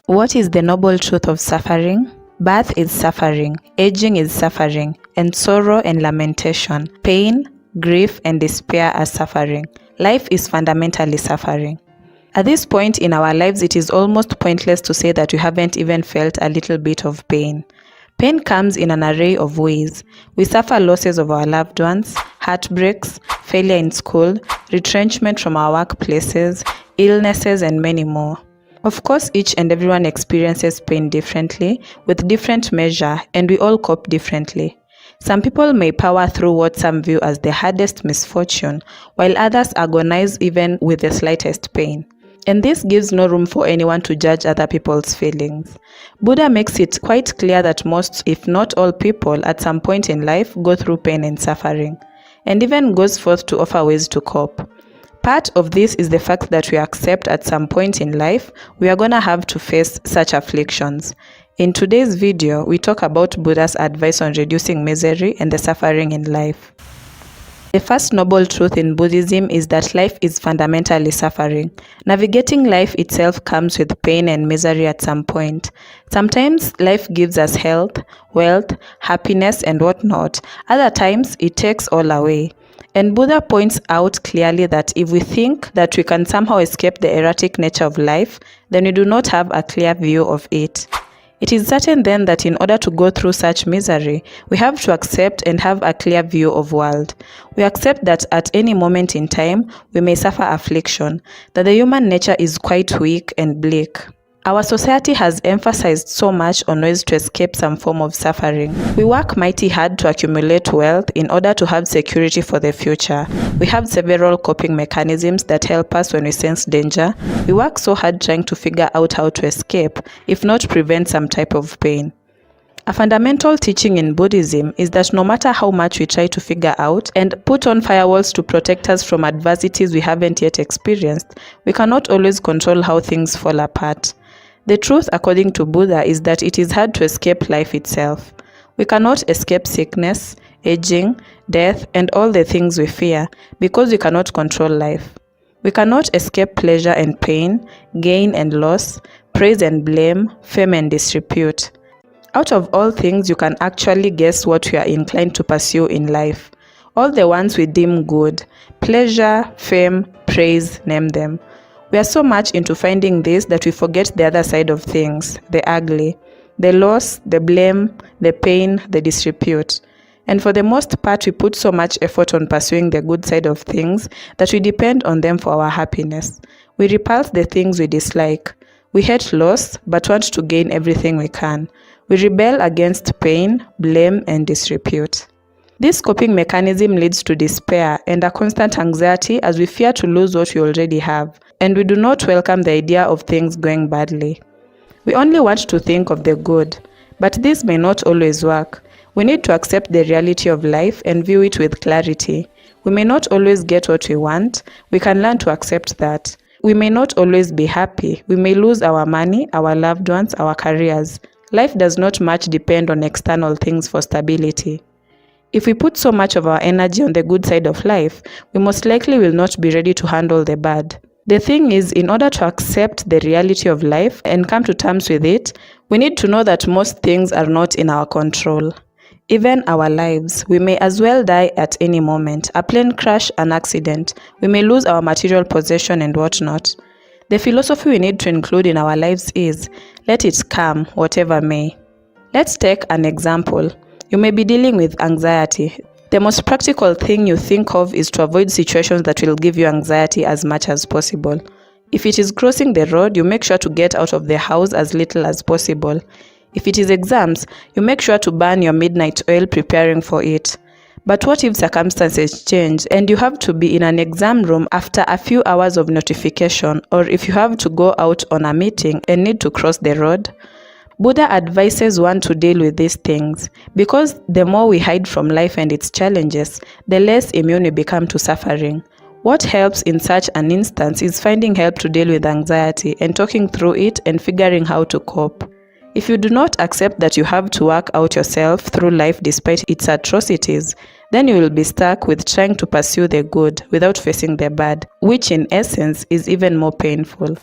What is the noble truth of suffering? Birth is suffering, aging is suffering, and sorrow and lamentation, pain, grief, and despair are suffering. Life is fundamentally suffering. At this point in our lives, it is almost pointless to say that we haven't even felt a little bit of pain. Pain comes in an array of ways. We suffer losses of our loved ones, heartbreaks, failure in school, retrenchment from our workplaces, illnesses, and many more. Of course, each and everyone experiences pain differently, with different measure, and we all cope differently. Some people may power through what some view as the hardest misfortune, while others agonize even with the slightest pain. And this gives no room for anyone to judge other people's feelings. Buddha makes it quite clear that most, if not all people, at some point in life go through pain and suffering, and even goes forth to offer ways to cope. Part of this is the fact that we accept at some point in life we are gonna have to face such afflictions. In today's video, we talk about Buddha's advice on reducing misery and the suffering in life. The first noble truth in Buddhism is that life is fundamentally suffering. Navigating life itself comes with pain and misery at some point. Sometimes life gives us health, wealth, happiness, and whatnot. Other times it takes all away. And Buddha points out clearly that if we think that we can somehow escape the erratic nature of life, then we do not have a clear view of it. It is certain then that in order to go through such misery, we have to accept and have a clear view of world. We accept that at any moment in time, we may suffer affliction, that the human nature is quite weak and bleak. Our society has emphasized so much on ways to escape some form of suffering. We work mighty hard to accumulate wealth in order to have security for the future. We have several coping mechanisms that help us when we sense danger. We work so hard trying to figure out how to escape, if not prevent some type of pain. A fundamental teaching in Buddhism is that no matter how much we try to figure out and put on firewalls to protect us from adversities we haven't yet experienced, we cannot always control how things fall apart. The truth, according to Buddha, is that it is hard to escape life itself. We cannot escape sickness, aging, death, and all the things we fear, because we cannot control life. We cannot escape pleasure and pain, gain and loss, praise and blame, fame and disrepute. Out of all things, you can actually guess what we are inclined to pursue in life. All the ones we deem good: pleasure, fame, praise, name them. We are so much into finding this that we forget the other side of things, the ugly, the loss, the blame, the pain, the disrepute. And for the most part, we put so much effort on pursuing the good side of things that we depend on them for our happiness. We repulse the things we dislike. We hate loss, but want to gain everything we can. We rebel against pain, blame, and disrepute. This coping mechanism leads to despair and a constant anxiety as we fear to lose what we already have, and we do not welcome the idea of things going badly. We only want to think of the good, but this may not always work. We need to accept the reality of life and view it with clarity. We may not always get what we want. We can learn to accept that. We may not always be happy. We may lose our money, our loved ones, our careers. Life does not much depend on external things for stability. If we put so much of our energy on the good side of life, we most likely will not be ready to handle the bad. The thing is, in order to accept the reality of life and come to terms with it, we need to know that most things are not in our control. Even our lives, we may as well die at any moment. A plane crash, an accident. We may lose our material possession and whatnot. The philosophy we need to include in our lives is, let it come, whatever may. Let's take an example. You may be dealing with anxiety. The most practical thing you think of is to avoid situations that will give you anxiety as much as possible. If it is crossing the road, you make sure to get out of the house as little as possible. If it is exams, you make sure to burn your midnight oil preparing for it. But what if circumstances change and you have to be in an exam room after a few hours of notification, or if you have to go out on a meeting and need to cross the road? Buddha advises one to deal with these things, because the more we hide from life and its challenges, the less immune we become to suffering. What helps in such an instance is finding help to deal with anxiety and talking through it and figuring how to cope. If you do not accept that you have to work out yourself through life despite its atrocities, then you will be stuck with trying to pursue the good without facing the bad, which in essence is even more painful.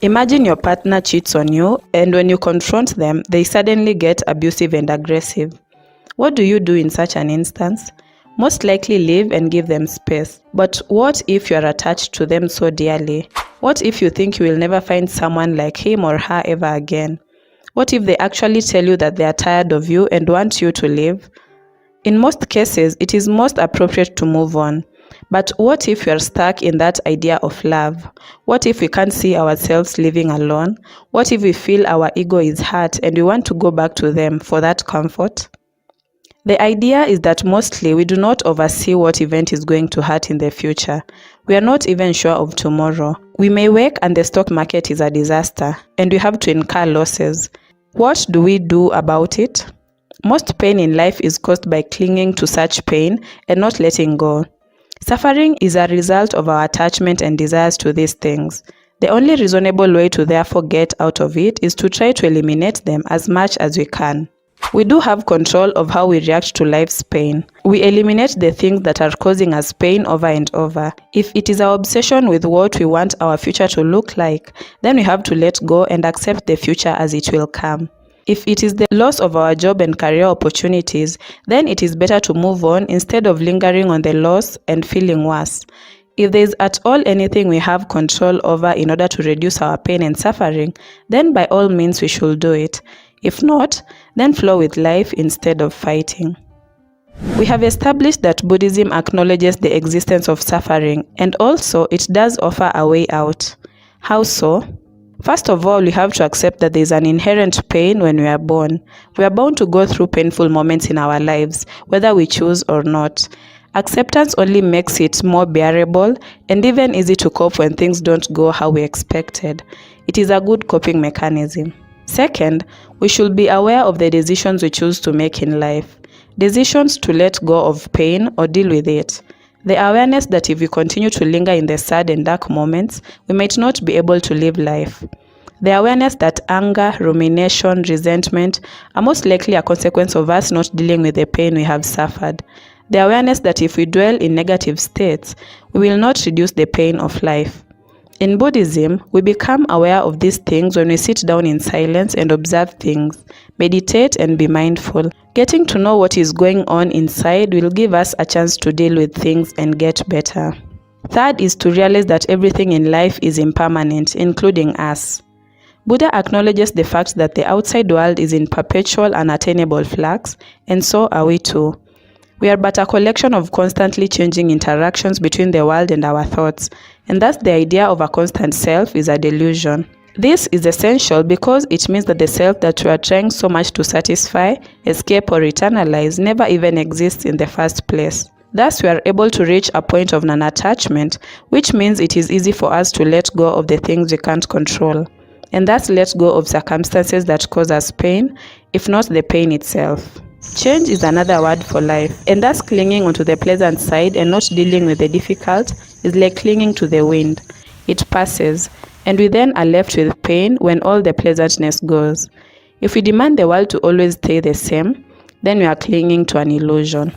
Imagine your partner cheats on you, and when you confront them, they suddenly get abusive and aggressive. What do you do in such an instance? Most likely leave and give them space. But what if you are attached to them so dearly? What if you think you will never find someone like him or her ever again? What if they actually tell you that they are tired of you and want you to leave? In most cases, it is most appropriate to move on. But what if you are stuck in that idea of love? What if we can't see ourselves living alone? What if we feel our ego is hurt and we want to go back to them for that comfort? The idea is that mostly we do not oversee what event is going to hurt in the future. We are not even sure of tomorrow. We may wake and the stock market is a disaster and we have to incur losses. What do we do about it? Most pain in life is caused by clinging to such pain and not letting go. Suffering is a result of our attachment and desires to these things. The only reasonable way to therefore get out of it is to try to eliminate them as much as we can. We do have control of how we react to life's pain. We eliminate the things that are causing us pain over and over. If it is our obsession with what we want our future to look like, then we have to let go and accept the future as it will come. If it is the loss of our job and career opportunities, then it is better to move on instead of lingering on the loss and feeling worse. If there is at all anything we have control over in order to reduce our pain and suffering, then by all means we should do it. If not, then flow with life instead of fighting. We have established that Buddhism acknowledges the existence of suffering, and also it does offer a way out. How so? First of all, we have to accept that there is an inherent pain when we are born. We are bound to go through painful moments in our lives, whether we choose or not. Acceptance only makes it more bearable and even easy to cope when things don't go how we expected. It is a good coping mechanism. Second, we should be aware of the decisions we choose to make in life. Decisions to let go of pain or deal with it. The awareness that if we continue to linger in the sad and dark moments, we might not be able to live life. The awareness that anger, rumination, resentment are most likely a consequence of us not dealing with the pain we have suffered. The awareness that if we dwell in negative states, we will not reduce the pain of life. In Buddhism, we become aware of these things when we sit down in silence and observe things, meditate and be mindful. Getting to know what is going on inside will give us a chance to deal with things and get better. Third is to realize that everything in life is impermanent, including us. Buddha acknowledges the fact that the outside world is in perpetual unattainable flux, and so are we too. We are but a collection of constantly changing interactions between the world and our thoughts, and thus the idea of a constant self is a delusion. This is essential because it means that the self that we are trying so much to satisfy, escape or eternalize never even exists in the first place. Thus we are able to reach a point of non-attachment, which means it is easy for us to let go of the things we can't control, and thus let go of circumstances that cause us pain, if not the pain itself. Change is another word for life, and thus clinging onto the pleasant side and not dealing with the difficult is like clinging to the wind. It passes, and we then are left with pain when all the pleasantness goes. If we demand the world to always stay the same, then we are clinging to an illusion.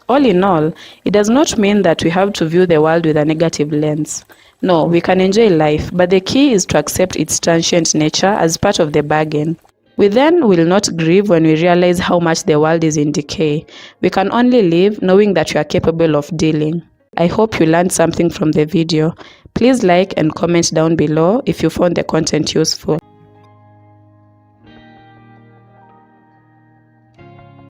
All in all, it does not mean that we have to view the world with a negative lens. No, we can enjoy life, but the key is to accept its transient nature as part of the bargain. We then will not grieve when we realize how much the world is in decay. We can only live knowing that we are capable of dealing. I hope you learned something from the video. Please like and comment down below if you found the content useful.